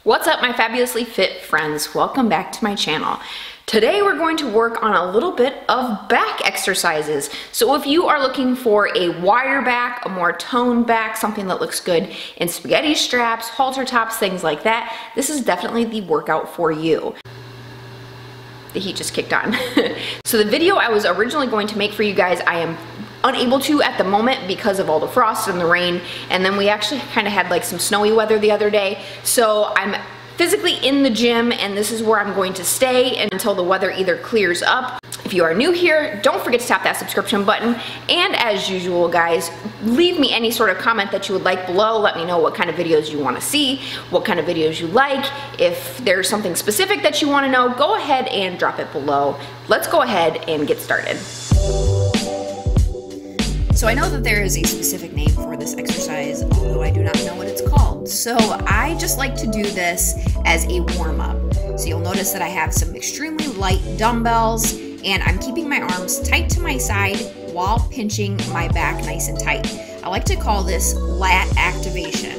What's up, my fabulously fit friends? Welcome back to my channel. Today we're going to work on a little bit of back exercises. So if you are looking for a wider back, a more toned back, something that looks good in spaghetti straps, halter tops, things like that, this is definitely the workout for you. The heat just kicked on. So the video I was originally going to make for you guys, I am unable to at the moment because of all the frost and the rain, and then we actually kind of had like some snowy weather the other day. So I'm physically in the gym, and this is where I'm going to stay until the weather either clears up. If you are new here, don't forget to tap that subscription button, and as usual guys, leave me any sort of comment that you would like below. Let me know what kind of videos you want to see, what kind of videos you like. If there's something specific that you want to know, go ahead and drop it below. Let's go ahead and get started. So I know that there is a specific name for this exercise, although I do not know what it's called. So I just like to do this as a warm-up. So you'll notice that I have some extremely light dumbbells, and I'm keeping my arms tight to my side while pinching my back nice and tight. I like to call this lat activation.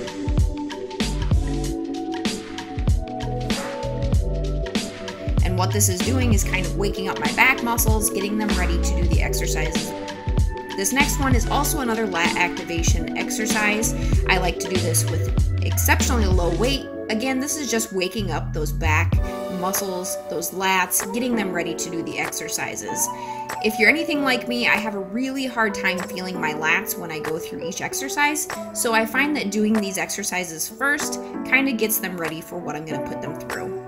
And what this is doing is kind of waking up my back muscles, getting them ready to do the exercises. This next one is also another lat activation exercise. I like to do this with exceptionally low weight. Again, this is just waking up those back muscles, those lats, getting them ready to do the exercises. If you're anything like me, I have a really hard time feeling my lats when I go through each exercise, so I find that doing these exercises first kind of gets them ready for what I'm going to put them through.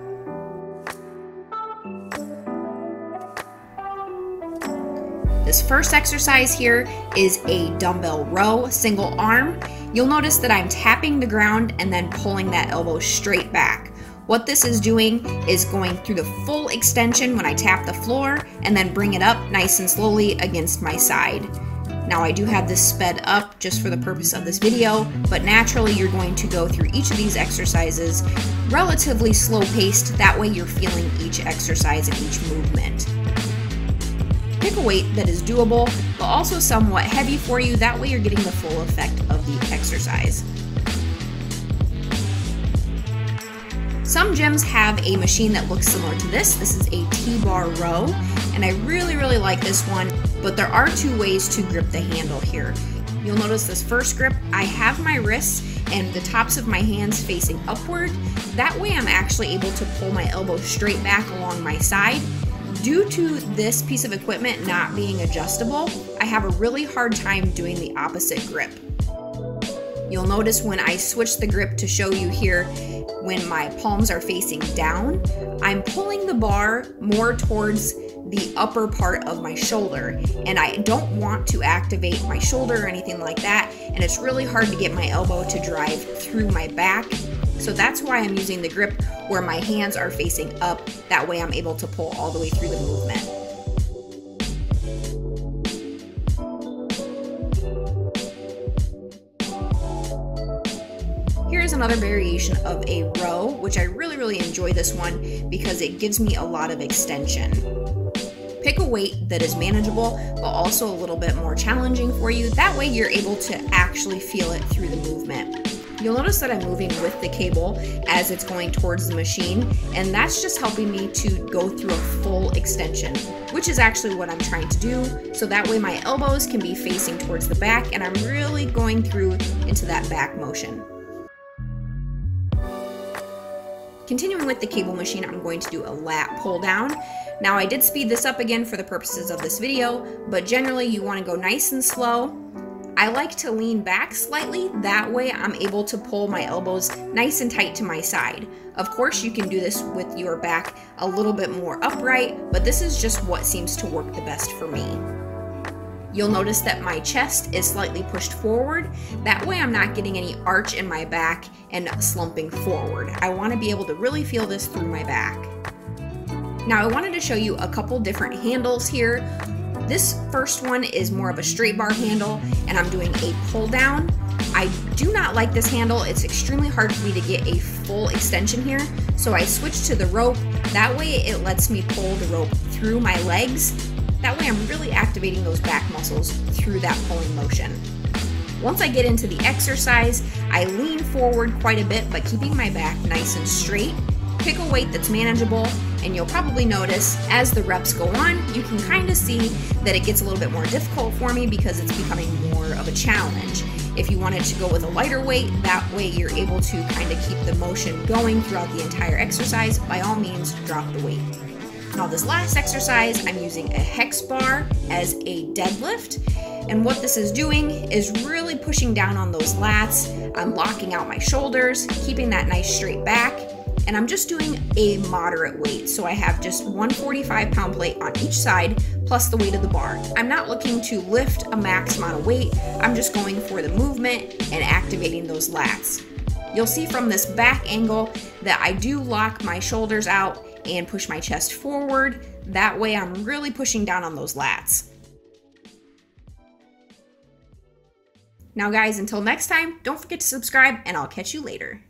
This first exercise here is a dumbbell row, single arm. You'll notice that I'm tapping the ground and then pulling that elbow straight back. What this is doing is going through the full extension when I tap the floor and then bring it up nice and slowly against my side. Now I do have this sped up just for the purpose of this video, but naturally you're going to go through each of these exercises relatively slow paced. That way you're feeling each exercise and each movement. Pick a weight that is doable, but also somewhat heavy for you. That way you're getting the full effect of the exercise. Some gyms have a machine that looks similar to this. This is a T-bar row, and I really like this one, but there are two ways to grip the handle here. You'll notice this first grip, I have my wrists and the tops of my hands facing upward. That way I'm actually able to pull my elbow straight back along my side. Due to this piece of equipment not being adjustable, I have a really hard time doing the opposite grip. You'll notice when I switch the grip to show you here, when my palms are facing down, I'm pulling the bar more towards the upper part of my shoulder, and I don't want to activate my shoulder or anything like that, and it's really hard to get my elbow to drive through my back. So that's why I'm using the grip where my hands are facing up. That way I'm able to pull all the way through the movement. Here's another variation of a row, which I really enjoy this one because it gives me a lot of extension. Pick a weight that is manageable, but also a little bit more challenging for you. That way you're able to actually feel it through the movement. You'll notice that I'm moving with the cable as it's going towards the machine, and that's just helping me to go through a full extension, which is actually what I'm trying to do. So that way my elbows can be facing towards the back, and I'm really going through into that back motion. Continuing with the cable machine, I'm going to do a lat pull down. Now I did speed this up again for the purposes of this video, but generally you want to go nice and slow. I like to lean back slightly, that way I'm able to pull my elbows nice and tight to my side. Of course you can do this with your back a little bit more upright, but this is just what seems to work the best for me. You'll notice that my chest is slightly pushed forward, that way I'm not getting any arch in my back and slumping forward. I want to be able to really feel this through my back. Now I wanted to show you a couple different handles here. This first one is more of a straight bar handle, and I'm doing a pull down. I do not like this handle. It's extremely hard for me to get a full extension here, so I switched to the rope. That way it lets me pull the rope through my legs. That way I'm really activating those back muscles through that pulling motion. Once I get into the exercise, I lean forward quite a bit, but keeping my back nice and straight. Pick a weight that's manageable, and you'll probably notice as the reps go on, you can kind of see that it gets a little bit more difficult for me because it's becoming more of a challenge. If you wanted to go with a lighter weight, that way you're able to kind of keep the motion going throughout the entire exercise. By all means, drop the weight. Now this last exercise, I'm using a hex bar as a deadlift. And what this is doing is really pushing down on those lats. I'm locking out my shoulders, keeping that nice straight back. And I'm just doing a moderate weight. So I have just 145-pound plate on each side, plus the weight of the bar. I'm not looking to lift a max amount of weight. I'm just going for the movement and activating those lats. You'll see from this back angle that I do lock my shoulders out and push my chest forward. That way I'm really pushing down on those lats. Now guys, until next time, don't forget to subscribe and I'll catch you later.